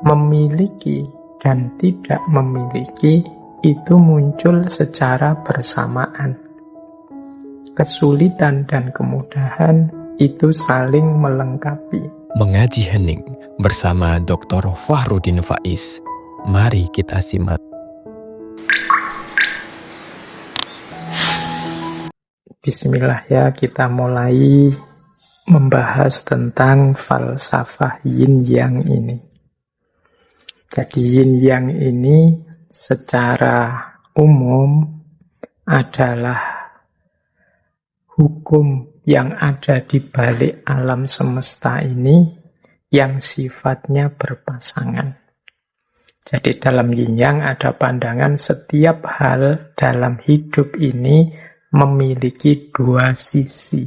memiliki dan tidak memiliki itu muncul secara bersamaan. Kesulitan dan kemudahan itu saling melengkapi. Mengaji Hening bersama Dr. Fahrudin Faiz. Mari kita simak. Bismillah ya, kita mulai membahas tentang falsafah yin yang ini. Jadi yin yang ini secara umum adalah hukum yang ada di balik alam semesta ini yang sifatnya berpasangan. Jadi dalam yin yang ada pandangan setiap hal dalam hidup ini memiliki dua sisi.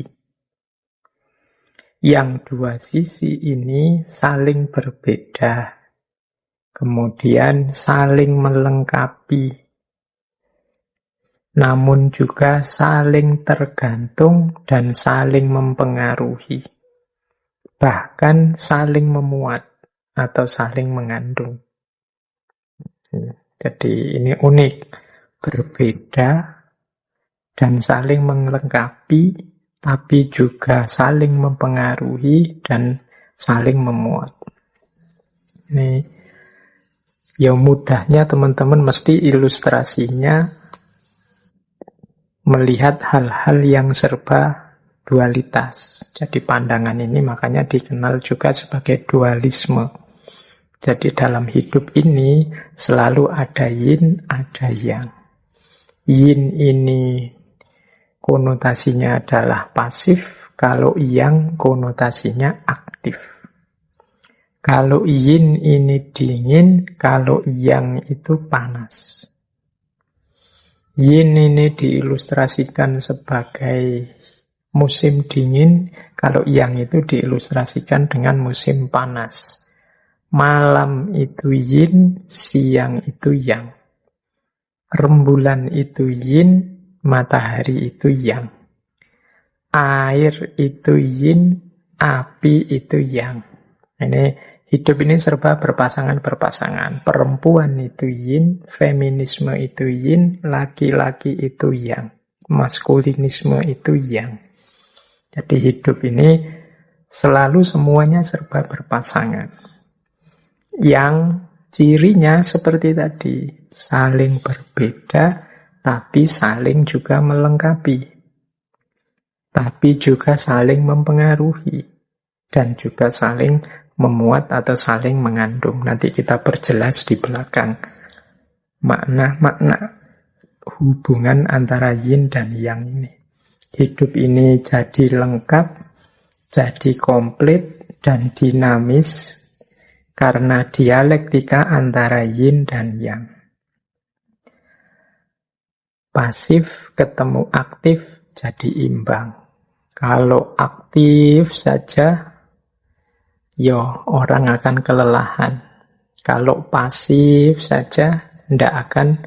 Yang dua sisi ini saling berbeda, kemudian saling melengkapi, namun juga saling tergantung dan saling mempengaruhi, bahkan saling memuat atau saling mengandung. Jadi ini unik, berbeda dan saling melengkapi, tapi juga saling mempengaruhi dan saling memuat. Ini ya mudahnya teman-teman mesti ilustrasinya melihat hal-hal yang serba dualitas. Jadi pandangan ini makanya dikenal juga sebagai dualisme. Jadi dalam hidup ini selalu ada yin, ada yang. Yin ini konotasinya adalah pasif, kalau yang konotasinya aktif. Kalau yin ini dingin, kalau yang itu panas. Yin ini diilustrasikan sebagai musim dingin, kalau yang itu diilustrasikan dengan musim panas. Malam itu yin, siang itu yang. Rembulan itu yin, matahari itu yang. Air itu yin, api itu yang. Ini hidup ini serba berpasangan-berpasangan. Perempuan itu yin, feminisme itu yin, laki-laki itu yang. Maskulinisme itu yang. Jadi hidup ini selalu semuanya serba berpasangan. Yang cirinya seperti tadi, saling berbeda, tapi saling juga melengkapi, tapi juga saling mempengaruhi, dan juga saling memuat atau saling mengandung. Nanti kita perjelas di belakang makna-makna hubungan antara yin dan yang ini. Hidup ini jadi lengkap, jadi komplit, dan dinamis karena dialektika antara yin dan yang. Pasif ketemu aktif jadi imbang. Kalau aktif saja, orang akan kelelahan. Kalau pasif saja, tidak akan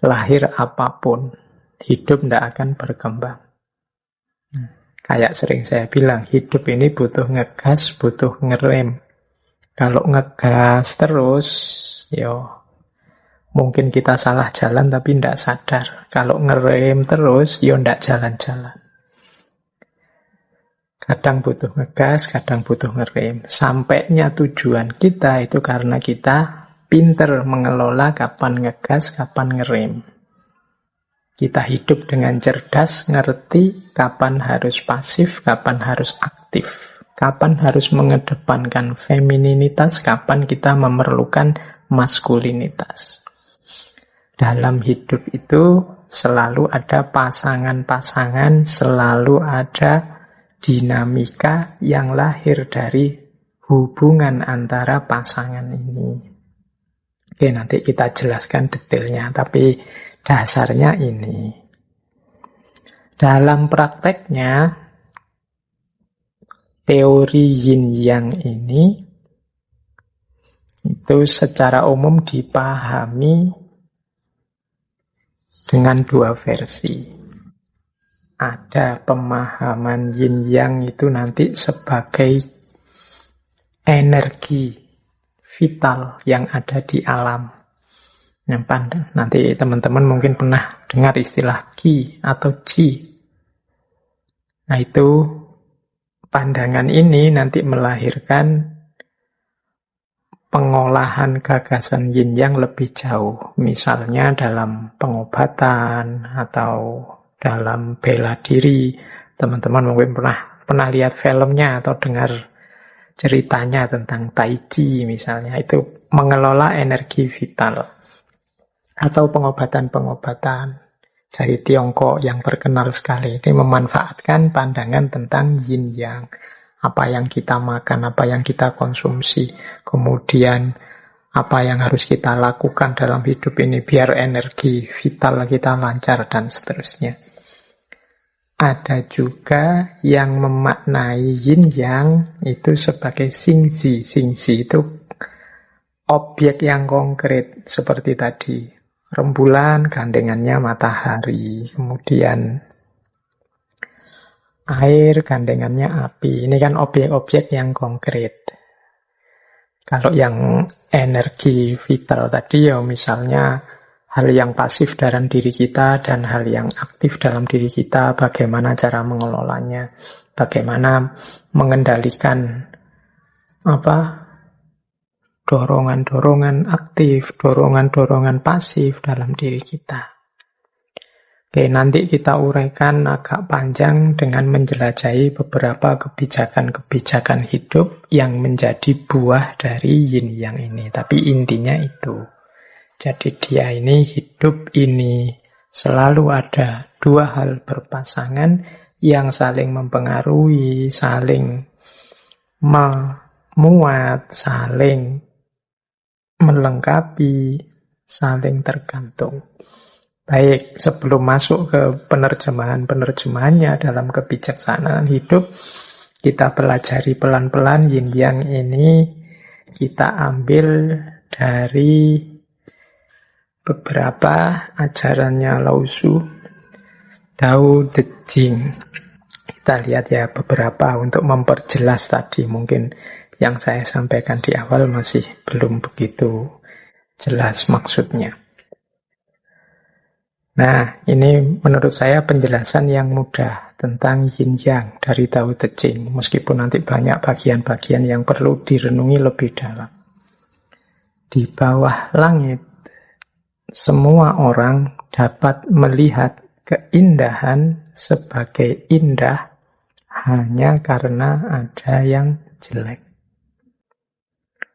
lahir apapun. Hidup tidak akan berkembang. Kayak sering saya bilang, hidup ini butuh ngegas, butuh ngerem. Kalau ngegas terus, mungkin kita salah jalan tapi tidak sadar. Kalau ngerem terus, tidak jalan-jalan. Kadang butuh ngegas, kadang butuh ngerem. Sampainya tujuan kita itu karena kita pinter mengelola kapan ngegas, kapan ngerem. Kita hidup dengan cerdas, ngerti kapan harus pasif, kapan harus aktif. Kapan harus mengedepankan femininitas, kapan kita memerlukan maskulinitas. Dalam hidup itu selalu ada pasangan-pasangan, selalu ada dinamika yang lahir dari hubungan antara pasangan ini. Oke, nanti kita jelaskan detailnya, tapi dasarnya ini. Dalam prakteknya, teori yin yang ini itu secara umum dipahami dengan dua versi. Ada pemahaman yin yang itu nanti sebagai energi vital yang ada di alam. Yang nanti teman-teman mungkin pernah dengar istilah Qi atau Qi. Nah itu pandangan ini nanti melahirkan pengolahan gagasan yin yang lebih jauh. Misalnya dalam pengobatan atau dalam bela diri. Teman-teman mungkin pernah lihat filmnya atau dengar ceritanya tentang Tai Chi misalnya. Itu mengelola energi vital. Atau pengobatan-pengobatan dari Tiongkok yang terkenal sekali. Ini memanfaatkan pandangan tentang yin yang. Apa yang kita makan, apa yang kita konsumsi. Kemudian apa yang harus kita lakukan dalam hidup ini biar energi vital kita lancar dan seterusnya. Ada juga yang memaknai yin yang itu sebagai xingji. Xingji itu objek yang konkret seperti tadi. Rembulan gandengannya matahari, kemudian air gandengannya api. Ini kan objek-objek yang konkret. Kalau yang energi vital tadi ya misalnya hal yang pasif dalam diri kita dan hal yang aktif dalam diri kita, bagaimana cara mengelolanya, bagaimana mengendalikan dorongan-dorongan aktif, dorongan-dorongan pasif dalam diri kita. Oke, nanti kita uraikan agak panjang dengan menjelajahi beberapa kebijakan-kebijakan hidup yang menjadi buah dari yin yang ini. Tapi intinya itu. Jadi dia ini, hidup ini selalu ada dua hal berpasangan yang saling mempengaruhi, saling memuat, saling melengkapi, saling tergantung. Baik, sebelum masuk ke penerjemahan-penerjemahannya dalam kebijaksanaan hidup, kita pelajari pelan-pelan yin yang ini. Kita ambil dari beberapa ajarannya Lao Tzu, Tao Te Ching. Kita lihat ya beberapa untuk memperjelas tadi. Mungkin yang saya sampaikan di awal masih belum begitu jelas maksudnya. Nah, ini menurut saya penjelasan yang mudah tentang yin yang dari Tao Te Ching. Meskipun nanti banyak bagian-bagian yang perlu direnungi lebih dalam. Di bawah langit, semua orang dapat melihat keindahan sebagai indah hanya karena ada yang jelek.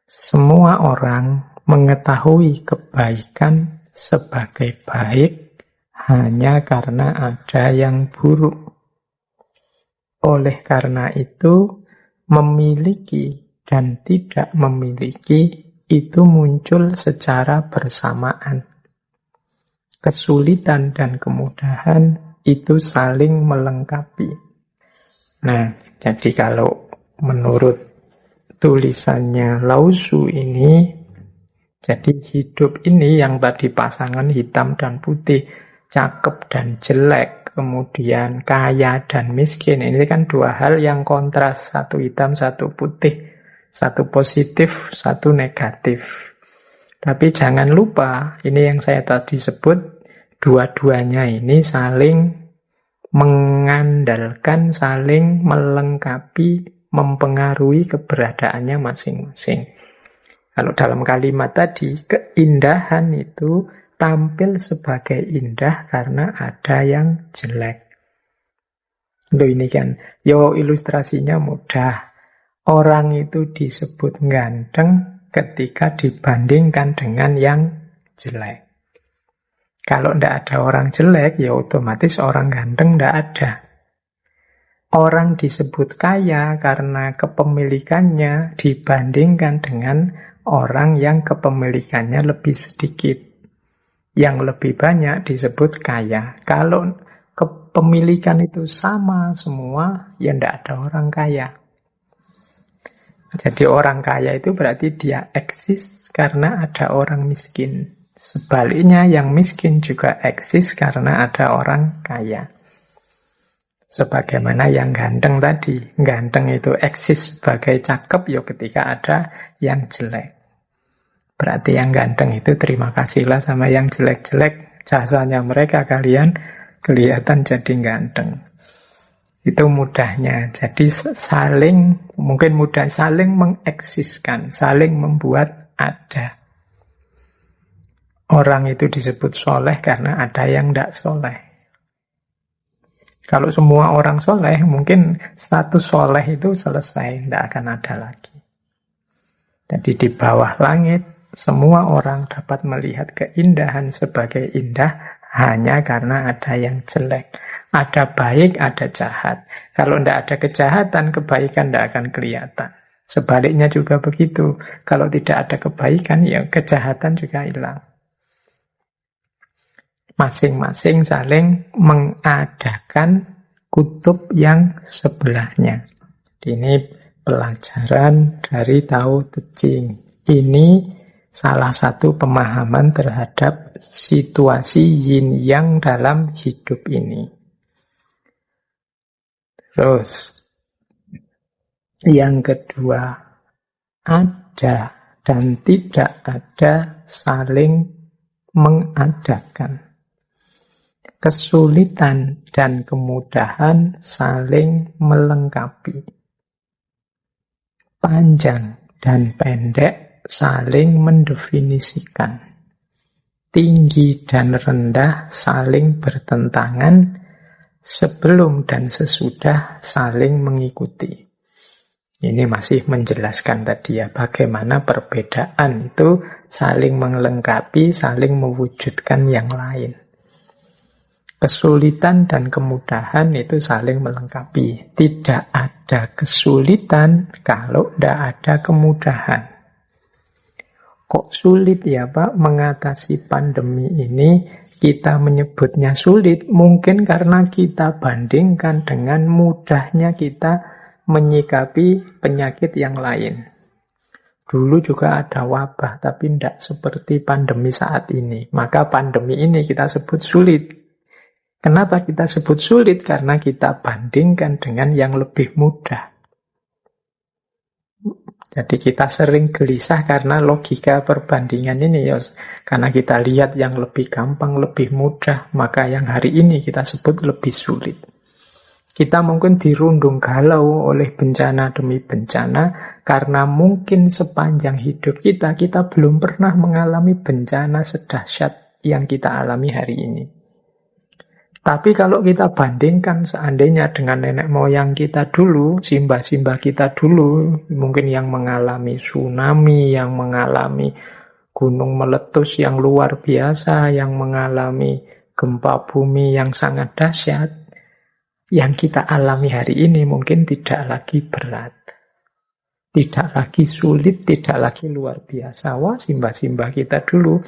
Semua orang mengetahui kebaikan sebagai baik hanya karena ada yang buruk. Oleh karena itu, memiliki dan tidak memiliki itu muncul secara bersamaan. Kesulitan dan kemudahan itu saling melengkapi. Nah, jadi kalau menurut tulisannya Lao Tzu ini, jadi hidup ini yang tadi pasangan hitam dan putih, cakep dan jelek, kemudian kaya dan miskin. Ini kan dua hal yang kontras, satu hitam, satu putih, satu positif, satu negatif. Tapi jangan lupa, ini yang saya tadi sebut, dua-duanya ini saling mengandalkan, saling melengkapi, mempengaruhi keberadaannya masing-masing. Kalau dalam kalimat tadi, keindahan itu tampil sebagai indah karena ada yang jelek. Loh ini kan, ilustrasinya mudah. Orang itu disebut ganteng ketika dibandingkan dengan yang jelek. Kalau tidak ada orang jelek, ya otomatis orang ganteng tidak ada. Orang disebut kaya karena kepemilikannya dibandingkan dengan orang yang kepemilikannya lebih sedikit. Yang lebih banyak disebut kaya. Kalau kepemilikan itu sama semua, ya tidak ada orang kaya. Jadi orang kaya itu berarti dia eksis karena ada orang miskin. Sebaliknya yang miskin juga eksis karena ada orang kaya. Sebagaimana yang ganteng tadi. Ganteng itu eksis sebagai cakep ya ketika ada yang jelek. Berarti yang ganteng itu terima kasihlah sama yang jelek-jelek. Jasanya mereka kalian kelihatan jadi ganteng. Itu mudahnya. Jadi mungkin mudah saling mengeksiskan, saling membuat ada. Orang itu disebut soleh karena ada yang tidak soleh. Kalau semua orang soleh, mungkin status soleh itu selesai, tidak akan ada lagi. Jadi di bawah langit, semua orang dapat melihat keindahan sebagai indah hanya karena ada yang jelek. Ada baik, ada jahat. Kalau tidak ada kejahatan, kebaikan tidak akan kelihatan. Sebaliknya juga begitu. Kalau tidak ada kebaikan, ya kejahatan juga hilang. Masing-masing saling mengadakan kutub yang sebelahnya. Ini pelajaran dari Tao Te Ching. Ini salah satu pemahaman terhadap situasi yin yang dalam hidup ini. Terus, yang kedua, ada dan tidak ada saling mengadakan. Kesulitan dan kemudahan saling melengkapi. Panjang dan pendek saling mendefinisikan. Tinggi dan rendah saling bertentangan. Sebelum dan sesudah saling mengikuti. Ini masih menjelaskan tadi ya, bagaimana perbedaan itu saling melengkapi, saling mewujudkan yang lain. Kesulitan dan kemudahan itu saling melengkapi. Tidak ada kesulitan kalau tidak ada kemudahan. Kok sulit ya Pak mengatasi pandemi ini? Kita menyebutnya sulit mungkin karena kita bandingkan dengan mudahnya kita menyikapi penyakit yang lain. Dulu juga ada wabah, tapi tidak seperti pandemi saat ini. Maka pandemi ini kita sebut sulit. Kenapa kita sebut sulit? Karena kita bandingkan dengan yang lebih mudah. Jadi kita sering gelisah karena logika perbandingan ini ya. Karena kita lihat yang lebih gampang, lebih mudah, maka yang hari ini kita sebut lebih sulit. Kita mungkin dirundung galau oleh bencana demi bencana karena mungkin sepanjang hidup kita belum pernah mengalami bencana sedahsyat yang kita alami hari ini. Tapi kalau kita bandingkan seandainya dengan nenek moyang kita dulu, simbah-simbah kita dulu, mungkin yang mengalami tsunami, yang mengalami gunung meletus yang luar biasa, yang mengalami gempa bumi yang sangat dahsyat, yang kita alami hari ini mungkin tidak lagi berat, tidak lagi sulit, tidak lagi luar biasa. Wah, simbah-simbah kita dulu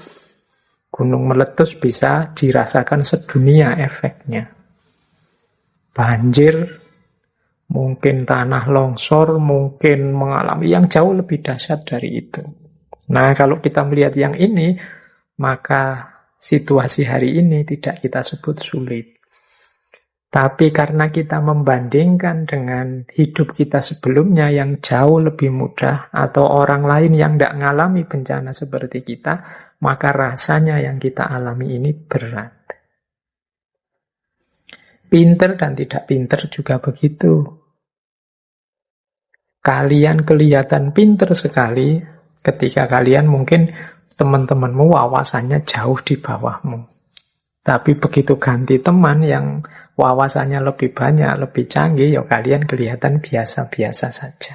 gunung meletus bisa dirasakan sedunia efeknya. Banjir, mungkin tanah longsor, mungkin mengalami yang jauh lebih dahsyat dari itu. Nah, kalau kita melihat yang ini, maka situasi hari ini tidak kita sebut sulit. Tapi karena kita membandingkan dengan hidup kita sebelumnya yang jauh lebih mudah, atau orang lain yang tidak mengalami bencana seperti kita, maka rasanya yang kita alami ini berat. Pinter dan tidak pinter juga begitu. Kalian kelihatan pinter sekali ketika kalian mungkin teman-temanmu wawasannya jauh di bawahmu. Tapi begitu ganti teman yang wawasannya lebih banyak, lebih canggih, ya kalian kelihatan biasa-biasa saja.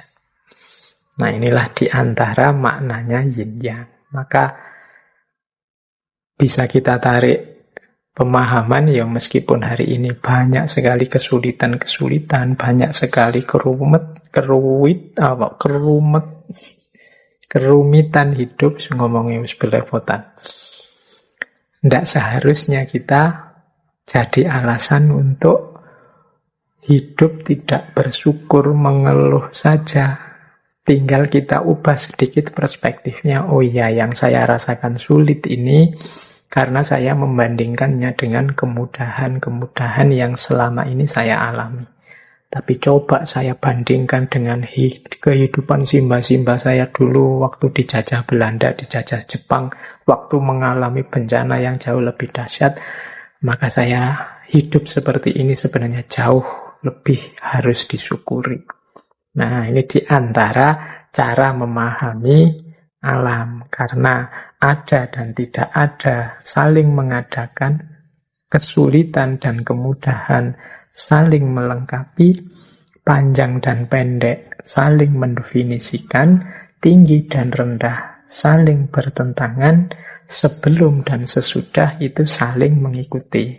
Nah, inilah di antara maknanya yin yang. Maka bisa kita tarik pemahaman ya meskipun hari ini banyak sekali kesulitan-kesulitan, banyak sekali kerumitan hidup, ngomongnya belepotan. Tidak seharusnya kita jadi alasan untuk hidup tidak bersyukur, mengeluh saja. Tinggal kita ubah sedikit perspektifnya. Oh iya, yang saya rasakan sulit ini karena saya membandingkannya dengan kemudahan-kemudahan yang selama ini saya alami. Tapi coba saya bandingkan dengan kehidupan simbah-simbah saya dulu waktu dijajah Belanda, dijajah Jepang, waktu mengalami bencana yang jauh lebih dahsyat, maka saya hidup seperti ini sebenarnya jauh lebih harus disyukuri. Nah, ini di antara cara memahami alam. Karena ada dan tidak ada, saling mengadakan, kesulitan dan kemudahan saling melengkapi, panjang dan pendek saling mendefinisikan, tinggi dan rendah saling bertentangan, sebelum dan sesudah itu saling mengikuti.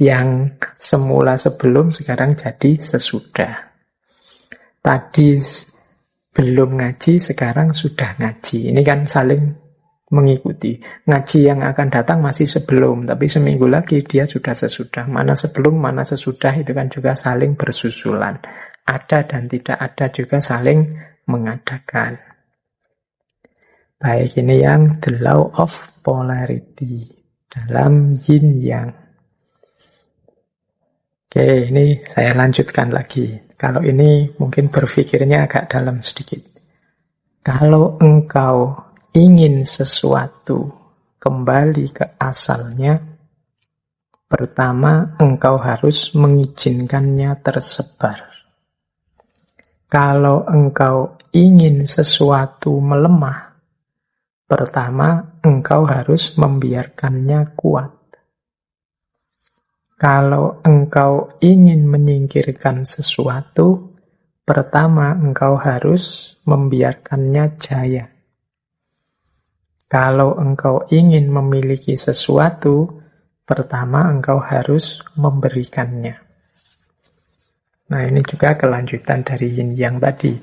Yang semula sebelum sekarang jadi sesudah. Tadi belum ngaji, sekarang sudah ngaji. Ini kan saling mengikuti. Ngaji yang akan datang masih sebelum, tapi seminggu lagi dia sudah sesudah. Mana sebelum, mana sesudah itu kan juga saling bersusulan. Ada dan tidak ada juga saling mengadakan. Baik, ini yang the law of polarity dalam yin yang. Oke, ini saya lanjutkan lagi. Kalau ini mungkin berpikirnya agak dalam sedikit. Kalau engkau ingin sesuatu kembali ke asalnya, pertama engkau harus mengizinkannya tersebar. Kalau engkau ingin sesuatu melemah, pertama engkau harus membiarkannya kuat. Kalau engkau ingin menyingkirkan sesuatu, pertama engkau harus membiarkannya jaya. Kalau engkau ingin memiliki sesuatu, pertama engkau harus memberikannya. Nah, ini juga kelanjutan dari yin yang tadi,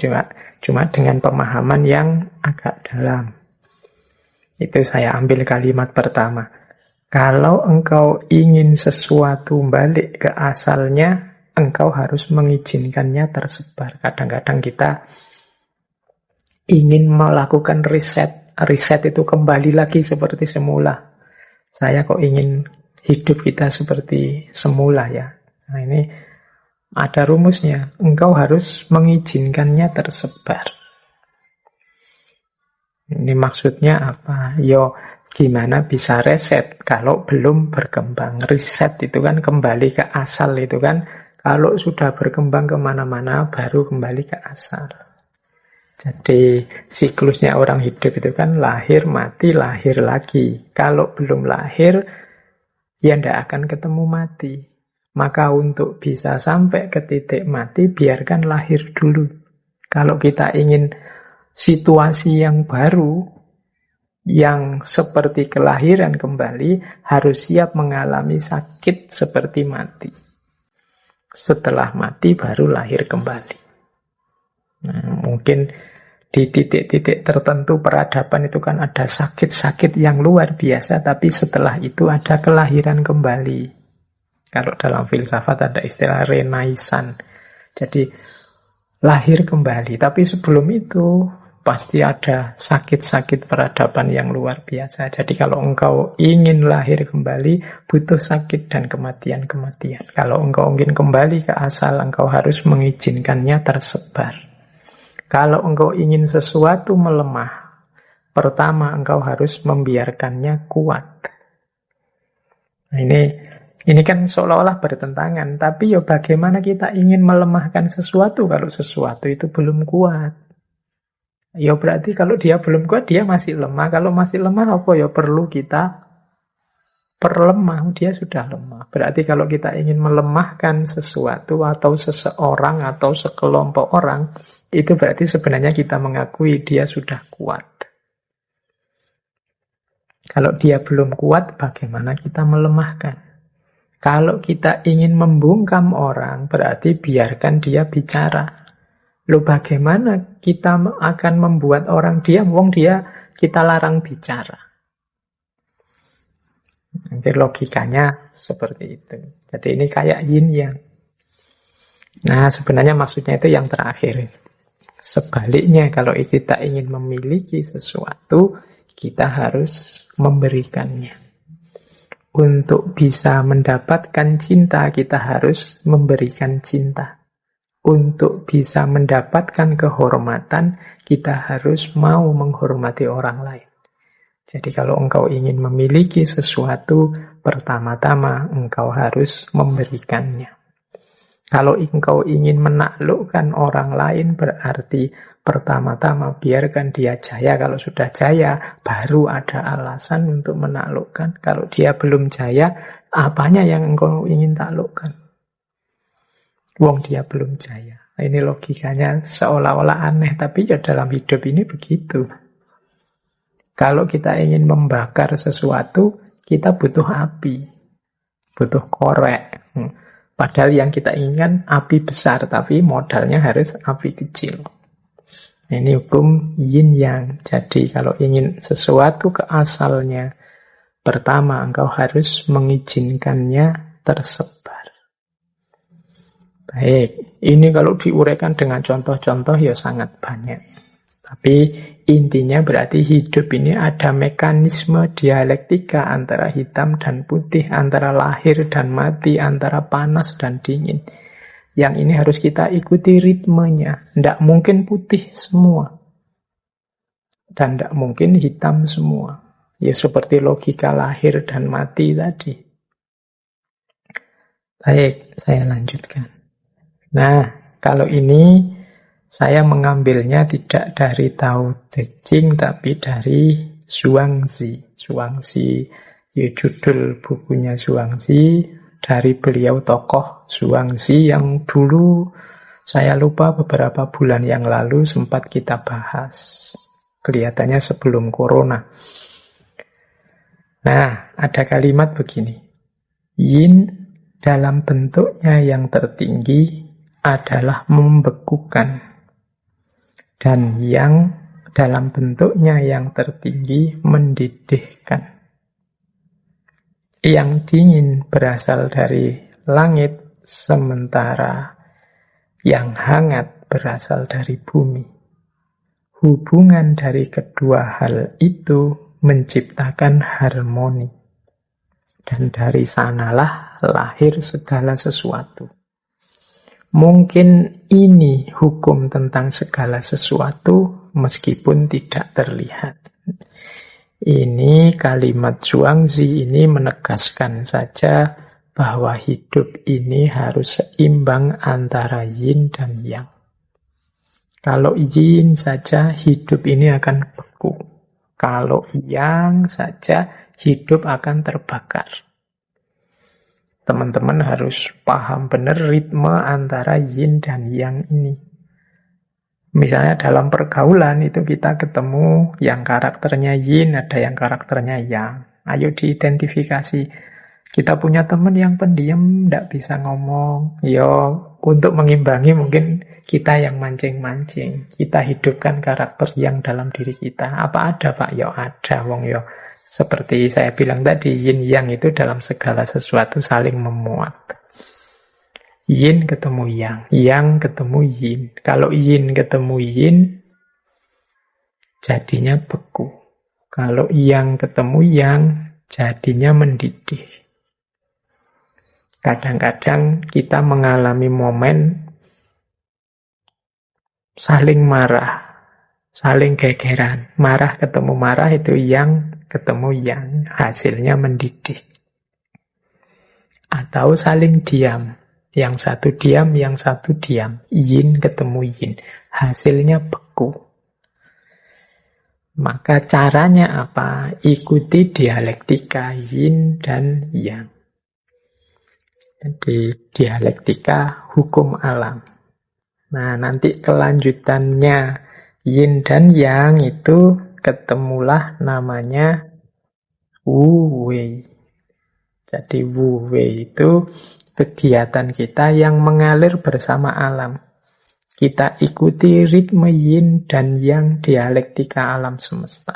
cuma dengan pemahaman yang agak dalam. Itu saya ambil kalimat pertama. Kalau engkau ingin sesuatu balik ke asalnya, engkau harus mengizinkannya tersebar. Kadang-kadang kita ingin melakukan riset. Riset itu kembali lagi seperti semula. Saya kok ingin hidup kita seperti semula ya. Nah, ini ada rumusnya. Engkau harus mengizinkannya tersebar. Ini maksudnya apa? Gimana bisa reset kalau belum berkembang? Riset itu kan kembali ke asal itu kan. Kalau sudah berkembang kemana-mana baru kembali ke asal. Jadi siklusnya orang hidup itu kan lahir, mati, lahir lagi. Kalau belum lahir, ya tidak akan ketemu mati. Maka untuk bisa sampai ke titik mati, biarkan lahir dulu. Kalau kita ingin situasi yang baru, yang seperti kelahiran kembali, harus siap mengalami sakit seperti mati. Setelah mati baru lahir kembali. Nah, mungkin di titik-titik tertentu peradaban itu kan ada sakit-sakit yang luar biasa, tapi setelah itu ada kelahiran kembali. Kalau dalam filsafat ada istilah renaisan. Jadi lahir kembali, tapi sebelum itu pasti ada sakit-sakit peradaban yang luar biasa. Jadi kalau engkau ingin lahir kembali, butuh sakit dan kematian-kematian. Kalau engkau ingin kembali ke asal, engkau harus mengizinkannya tersebar. Kalau engkau ingin sesuatu melemah, pertama engkau harus membiarkannya kuat. Nah, ini kan seolah-olah bertentangan, tapi bagaimana kita ingin melemahkan sesuatu kalau sesuatu itu belum kuat? Berarti kalau dia belum kuat, dia masih lemah. Kalau masih lemah, perlu kita perlemah. Dia sudah lemah. Berarti kalau kita ingin melemahkan sesuatu atau seseorang atau sekelompok orang, itu berarti sebenarnya kita mengakui dia sudah kuat. Kalau dia belum kuat, bagaimana kita melemahkan? Kalau kita ingin membungkam orang, berarti biarkan dia bicara. Bagaimana kita akan membuat orang diam? Dia kita larang bicara. Nanti logikanya seperti itu. Jadi ini kayak yin yang. Nah, sebenarnya maksudnya itu yang terakhir. Sebaliknya, kalau kita ingin memiliki sesuatu, kita harus memberikannya. Untuk bisa mendapatkan cinta, kita harus memberikan cinta. untuk bisa mendapatkan kehormatan, kita harus mau menghormati orang lain. Jadi kalau engkau ingin memiliki sesuatu, pertama-tama engkau harus memberikannya. Kalau engkau ingin menaklukkan orang lain, berarti pertama-tama biarkan dia jaya. Kalau sudah jaya, baru ada alasan untuk menaklukkan. Kalau dia belum jaya, apanya yang engkau ingin taklukkan? Wong dia belum jaya. Ini logikanya seolah-olah aneh, tapi ya dalam hidup ini begitu. Kalau kita ingin membakar sesuatu, kita butuh api, butuh korek. Padahal yang kita inginkan api besar, tapi modalnya harus api kecil. Ini hukum yin yang. Jadi kalau ingin sesuatu ke asalnya, pertama engkau harus mengizinkannya tersebar. Baik, ini kalau diuraikan dengan contoh-contoh ya sangat banyak. Tapi intinya berarti hidup ini ada mekanisme dialektika antara hitam dan putih, antara lahir dan mati, antara panas dan dingin. Yang ini harus kita ikuti ritmenya. Tidak mungkin putih semua. Dan tidak mungkin hitam semua. Ya seperti logika lahir dan mati tadi. Baik, saya lanjutkan. Nah, kalau ini saya mengambilnya tidak dari Tao Te Ching, tapi dari Zhuangzi. Zhuangzi, ya judul bukunya Zhuangzi, dari beliau tokoh Zhuangzi yang dulu, saya lupa beberapa bulan yang lalu sempat kita bahas. Kelihatannya sebelum corona. Nah, ada kalimat begini. Yin dalam bentuknya yang tertinggi adalah membekukan. Dan yang dalam bentuknya yang tertinggi mendidihkan. Yang dingin berasal dari langit, sementara yang hangat berasal dari bumi. Hubungan dari kedua hal itu menciptakan harmoni. Dan dari sanalah lahir segala sesuatu. Mungkin ini hukum tentang segala sesuatu meskipun tidak terlihat. Ini kalimat Zhuangzi ini menegaskan saja bahwa hidup ini harus seimbang antara yin dan yang. Kalau yin saja hidup ini akan beku. Kalau yang saja hidup akan terbakar. Teman-teman harus paham benar ritme antara yin dan yang ini. Misalnya dalam pergaulan itu kita ketemu yang karakternya yin, ada yang karakternya yang. Ayo diidentifikasi. Kita punya teman yang pendiam, tidak bisa ngomong. Yo, untuk mengimbangi mungkin kita yang mancing-mancing. Kita hidupkan karakter yang dalam diri kita. Apa ada Pak? Yo ada, wong yo. Seperti saya bilang tadi, yin yang itu dalam segala sesuatu saling memuat. Yin ketemu yang ketemu yin. Kalau yin ketemu yin, jadinya beku. Kalau yang ketemu yang, jadinya mendidih. Kadang-kadang kita mengalami momen saling marah, saling gegeran. Marah ketemu marah itu yang ketemu yang, hasilnya mendidih. Atau saling diam, yang satu diam, yang satu diam. Yin ketemu yin, hasilnya beku. Maka caranya apa? Ikuti dialektika yin dan yang. Jadi dialektika hukum alam. Nah, nanti kelanjutannya yin dan yang itu ketemulah namanya Wu Wei. Jadi Wu Wei itu kegiatan kita yang mengalir bersama alam. Kita ikuti ritme yin dan yang dialektika alam semesta.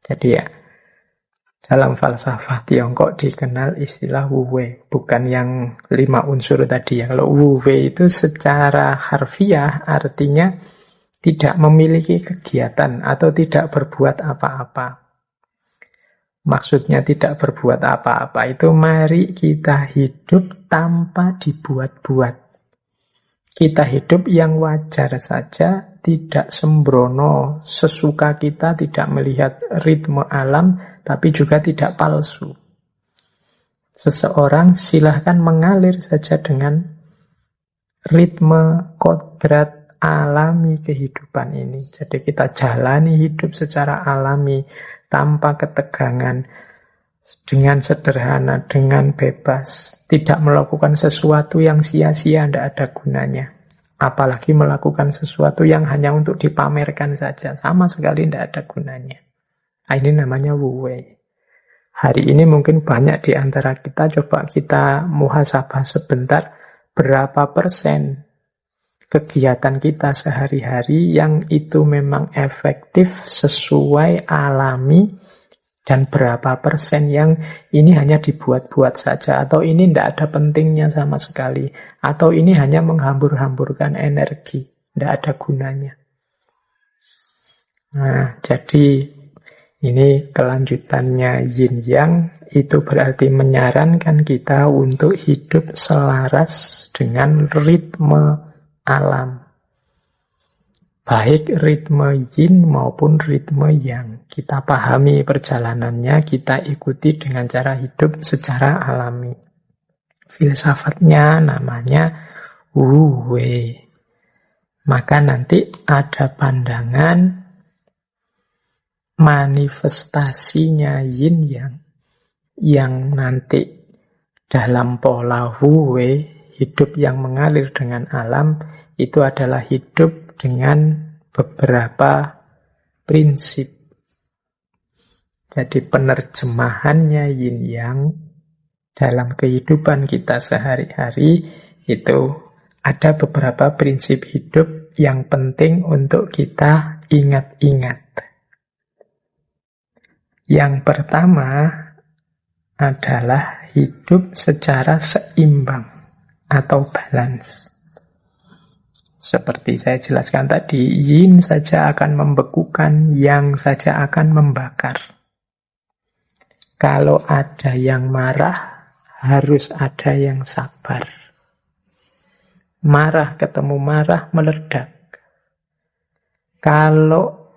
Jadi ya, dalam falsafah Tiongkok dikenal istilah Wu Wei. Bukan yang 5 unsur tadi. Kalau Wu Wei itu secara harfiah artinya tidak memiliki kegiatan atau tidak berbuat apa-apa. Maksudnya tidak berbuat apa-apa itu mari kita hidup tanpa dibuat-buat. Kita hidup yang wajar saja, tidak sembrono, sesuka kita, tidak melihat ritme alam, tapi juga tidak palsu. Seseorang silahkan mengalir saja dengan ritme kodrat alami kehidupan ini. Jadi kita jalani hidup secara alami, tanpa ketegangan, dengan sederhana, dengan bebas. Tidak melakukan sesuatu yang sia-sia, tidak ada gunanya. Apalagi melakukan sesuatu yang hanya untuk dipamerkan saja, sama sekali tidak ada gunanya. Ini namanya Wu Wei. Hari ini mungkin banyak di antara kita, coba kita muhasabah sebentar, berapa persen kegiatan kita sehari-hari yang itu memang efektif, sesuai, alami, dan berapa persen yang ini hanya dibuat-buat saja, atau ini tidak ada pentingnya sama sekali, atau ini hanya menghambur-hamburkan energi, tidak ada gunanya. Nah, jadi ini kelanjutannya yin yang, itu berarti menyarankan kita untuk hidup selaras dengan ritme alam. Baik ritme yin maupun ritme yang. Kita pahami perjalanannya, kita ikuti dengan cara hidup secara alami. Filsafatnya namanya Wu Wei. Maka nanti ada pandangan manifestasinya yin yang nanti dalam pola Wu Wei, hidup yang mengalir dengan alam, itu adalah hidup dengan beberapa prinsip. Jadi penerjemahannya yin yang dalam kehidupan kita sehari-hari itu ada beberapa prinsip hidup yang penting untuk kita ingat-ingat. Yang pertama adalah hidup secara seimbang atau balance. Seperti saya jelaskan tadi, yin saja akan membekukan, yang saja akan membakar. Kalau ada yang marah, harus ada yang sabar. Marah ketemu marah, meledak. Kalau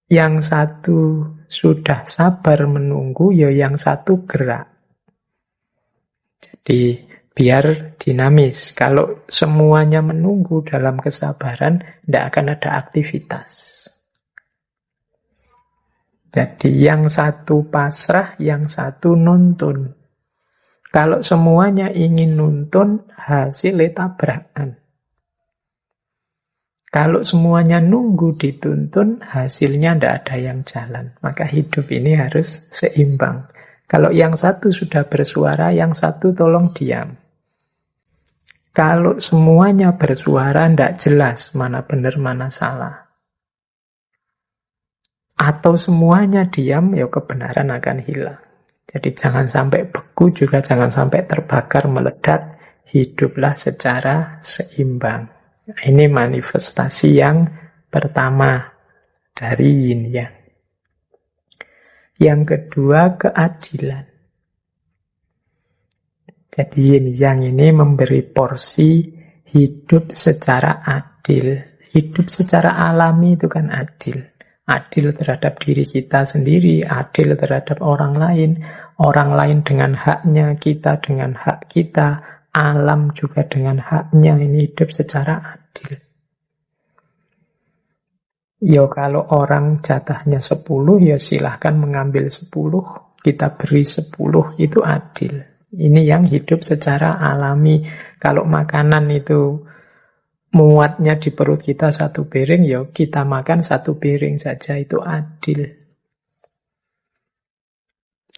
yang satu sudah sabar menunggu, ya yang satu gerak. Jadi biar dinamis. Kalau semuanya menunggu dalam kesabaran, tidak akan ada aktivitas. Jadi yang satu pasrah, yang satu nuntun. Kalau semuanya ingin nuntun, hasilnya tabrakan. Kalau semuanya nunggu dituntun, hasilnya tidak ada yang jalan. Maka hidup ini harus seimbang. Kalau yang satu sudah bersuara, yang satu tolong diam. Kalau semuanya bersuara, tidak jelas mana benar, mana salah. Atau semuanya diam, ya kebenaran akan hilang. Jadi jangan sampai beku, juga jangan sampai terbakar, meledak. Hiduplah secara seimbang. Ini manifestasi yang pertama dari yin yang. Yang kedua, keadilan. Jadi yin yang ini memberi porsi hidup secara adil. Hidup secara alami itu kan adil. Adil terhadap diri kita sendiri, adil terhadap orang lain dengan haknya, kita dengan hak kita, alam juga dengan haknya. Ini hidup secara adil. Ya kalau orang jatahnya 10, ya silahkan mengambil 10, kita beri 10, itu adil. Ini yang hidup secara alami. Kalau makanan itu muatnya di perut kita 1 piring, ya kita makan 1 piring saja, itu adil.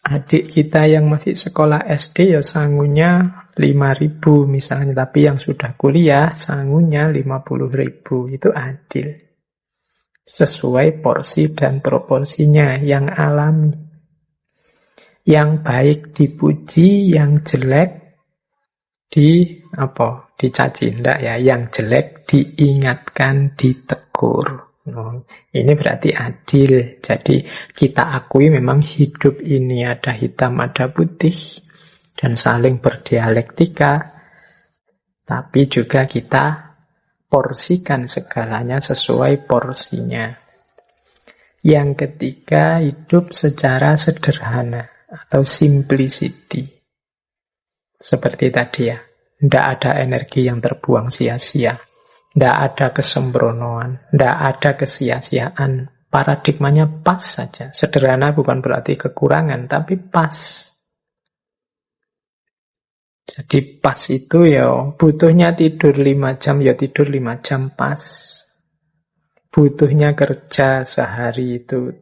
Adik kita yang masih sekolah SD ya sangunya 5.000 misalnya, tapi yang sudah kuliah sangunya 50.000, itu adil. Sesuai porsi dan proporsinya yang alami. Yang baik dipuji, yang jelek dicaci, enggak ya, yang jelek diingatkan, ditegur. Ini berarti adil. Jadi kita akui memang hidup ini ada hitam, ada putih, dan saling berdialektika. Tapi juga kita memporsikan segalanya sesuai porsinya. Yang ketiga, hidup secara sederhana atau simplicity. Seperti tadi ya, tidak ada energi yang terbuang sia-sia, tidak ada kesembronoan, tidak ada kesia-siaan. Paradigmanya pas saja. Sederhana bukan berarti kekurangan, tapi pas. Jadi pas itu ya, butuhnya tidur 5 jam, ya tidur 5 jam pas. Butuhnya kerja sehari itu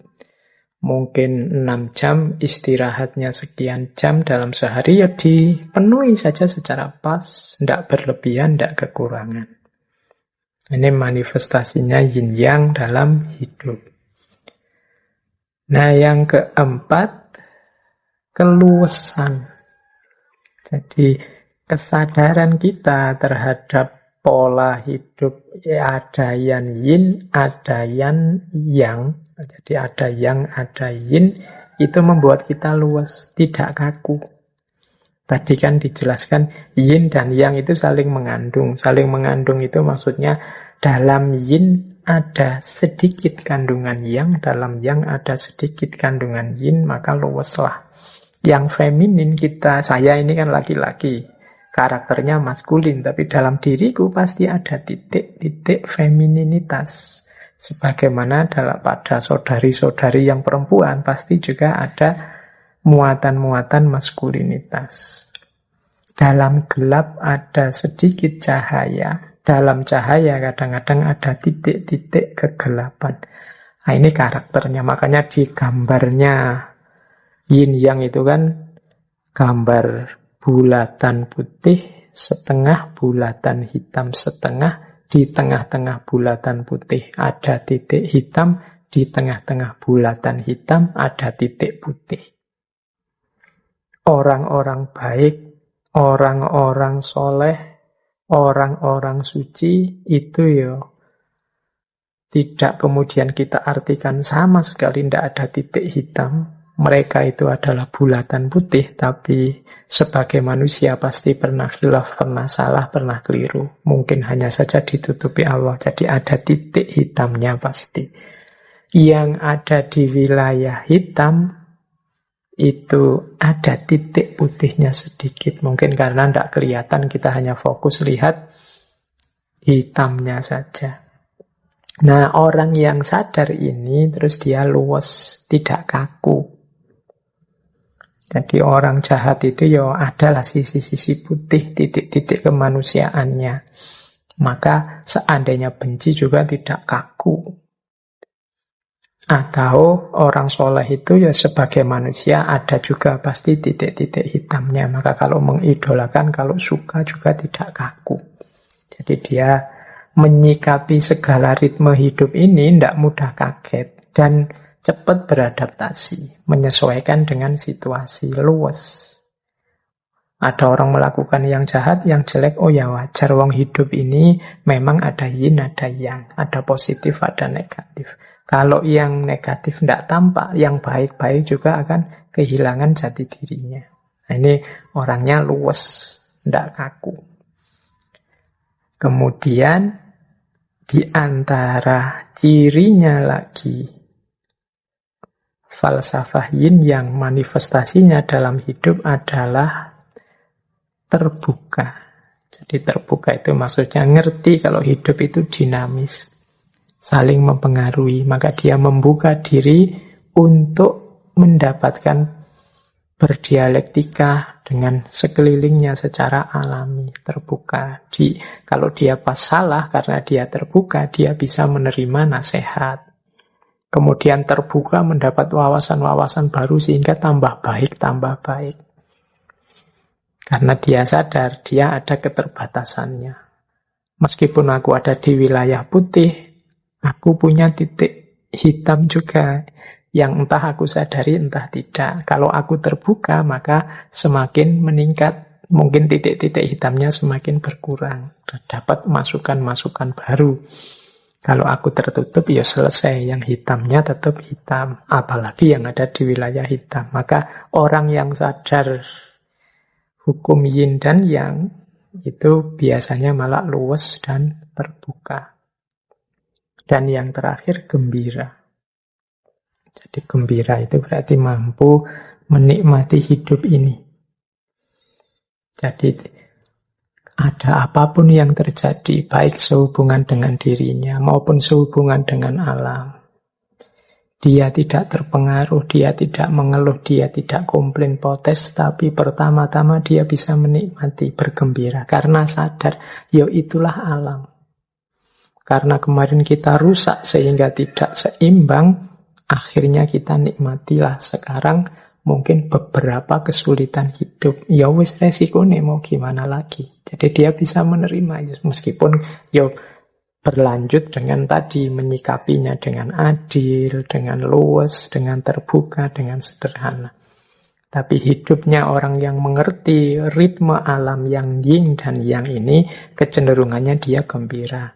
mungkin 6 jam, istirahatnya sekian jam dalam sehari, ya dipenuhi saja secara pas, tidak berlebihan, tidak kekurangan. Ini manifestasinya yin yang dalam hidup. Nah, yang keempat, keluasan. Jadi kesadaran kita terhadap pola hidup, ya ada yang yin, ada yang yang. Jadi ada yang, ada yin, itu membuat kita luas, tidak kaku. Tadi kan dijelaskan yin dan yang itu saling mengandung. Saling mengandung itu maksudnya dalam yin ada sedikit kandungan yang, dalam yang ada sedikit kandungan yin, maka luaslah. Yang feminin kita, saya ini kan laki-laki, karakternya maskulin, tapi dalam diriku pasti ada titik-titik femininitas. Sebagaimana pada saudari-saudari yang perempuan pasti juga ada muatan-muatan maskulinitas. Dalam gelap ada sedikit cahaya. Dalam cahaya kadang-kadang ada titik-titik kegelapan. Nah, ini karakternya. Makanya di gambarnya yin yang itu kan gambar bulatan putih setengah, bulatan hitam setengah. Di tengah-tengah bulatan putih ada titik hitam, di tengah-tengah bulatan hitam ada titik putih. Orang-orang baik, orang-orang soleh, orang-orang suci itu ya tidak kemudian kita artikan sama sekali, tidak ada titik hitam. Mereka itu adalah bulatan putih, tapi sebagai manusia pasti pernah khilaf, pernah salah, pernah keliru. Mungkin hanya saja ditutupi Allah, jadi ada titik hitamnya pasti. Yang ada di wilayah hitam, itu ada titik putihnya sedikit. Mungkin karena tidak kelihatan, kita hanya fokus lihat hitamnya saja. Nah, orang yang sadar ini, terus dia luas, tidak kaku. Jadi orang jahat itu ya adalah sisi-sisi putih, titik-titik kemanusiaannya. Maka seandainya benci juga tidak kaku. Atau orang soleh itu ya sebagai manusia ada juga pasti titik-titik hitamnya. Maka kalau mengidolakan, kalau suka juga tidak kaku. Jadi dia menyikapi segala ritme hidup ini tidak mudah kaget. Dan cepat beradaptasi, menyesuaikan dengan situasi, luas. Ada orang melakukan yang jahat, yang jelek, oh ya wajar, wong hidup ini memang ada yin, ada yang, ada positif, ada negatif. Kalau yang negatif tidak tampak, yang baik-baik juga akan kehilangan jati dirinya. Nah, ini orangnya luas, tidak kaku. Kemudian di antara cirinya lagi, falsafah yin yang manifestasinya dalam hidup adalah terbuka. Jadi terbuka itu maksudnya ngerti kalau hidup itu dinamis, saling mempengaruhi. Maka dia membuka diri untuk mendapatkan berdialektika dengan sekelilingnya secara alami, terbuka. Kalau dia pas salah, karena dia terbuka, dia bisa menerima nasihat. Kemudian terbuka mendapat wawasan-wawasan baru sehingga tambah baik. Karena dia sadar, dia ada keterbatasannya. Meskipun aku ada di wilayah putih, aku punya titik hitam juga. Yang entah aku sadari, entah tidak. Kalau aku terbuka, maka semakin meningkat. Mungkin titik-titik hitamnya semakin berkurang. Dapat masukan-masukan baru. Kalau aku tertutup, ya selesai. Yang hitamnya tetap hitam. Apalagi yang ada di wilayah hitam. Maka orang yang sadar hukum yin dan yang, itu biasanya malah luwes dan terbuka. Dan yang terakhir gembira. Jadi gembira itu berarti mampu menikmati hidup ini. Jadi ada apapun yang terjadi, baik sehubungan dengan dirinya maupun sehubungan dengan alam, dia tidak terpengaruh, dia tidak mengeluh, dia tidak komplain protes, tapi pertama-tama dia bisa menikmati, bergembira, karena sadar, ya itulah alam. Karena kemarin kita rusak sehingga tidak seimbang, akhirnya kita nikmatilah sekarang mungkin beberapa kesulitan hidup. Ya wis resiko nih, mau gimana lagi. Jadi dia bisa menerima, meskipun ya berlanjut dengan tadi, menyikapinya dengan adil, dengan luwes, dengan terbuka, dengan sederhana. Tapi hidupnya orang yang mengerti ritme alam yang yin dan yang ini, kecenderungannya dia gembira.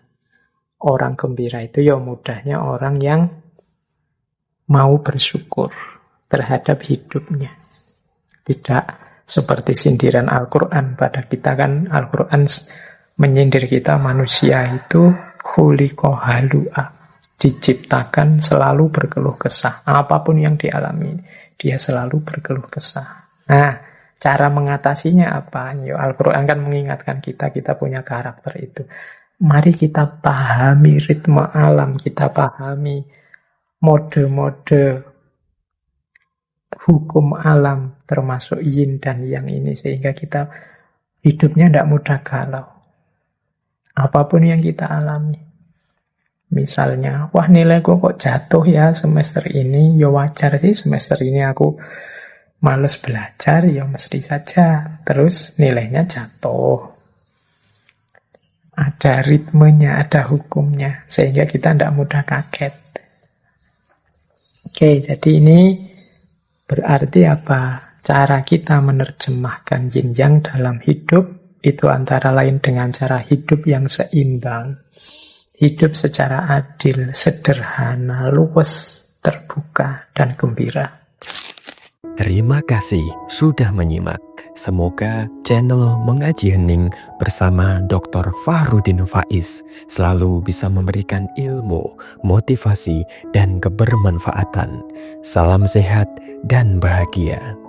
Orang gembira itu ya mudahnya orang yang mau bersyukur terhadap hidupnya. Tidak seperti sindiran Al-Quran pada kita, kan Al-Quran menyindir kita, manusia itu khuliqa halu'a, diciptakan selalu berkeluh kesah. Apapun yang dialami, dia selalu berkeluh kesah. Nah, cara mengatasinya apa? Ya, Al-Quran kan mengingatkan kita punya karakter itu. Mari kita pahami ritme alam, kita pahami mode-mode hukum alam, termasuk yin dan yang ini, sehingga kita hidupnya tidak mudah galau. Apapun yang kita alami. Misalnya, wah nilaiku kok jatuh ya semester ini, ya wajar sih semester ini aku males belajar, ya mesti saja. Terus nilainya jatuh. Ada ritmenya, ada hukumnya, sehingga kita tidak mudah kaget. Oke, jadi ini berarti apa? Cara kita menerjemahkan yin yang dalam hidup itu antara lain dengan cara hidup yang seimbang, hidup secara adil, sederhana, luwes, terbuka, dan gembira. Terima kasih sudah menyimak. Semoga channel Mengaji Hening bersama Dr. Fahrudin Faiz selalu bisa memberikan ilmu, motivasi, dan kebermanfaatan. Salam sehat dan bahagia.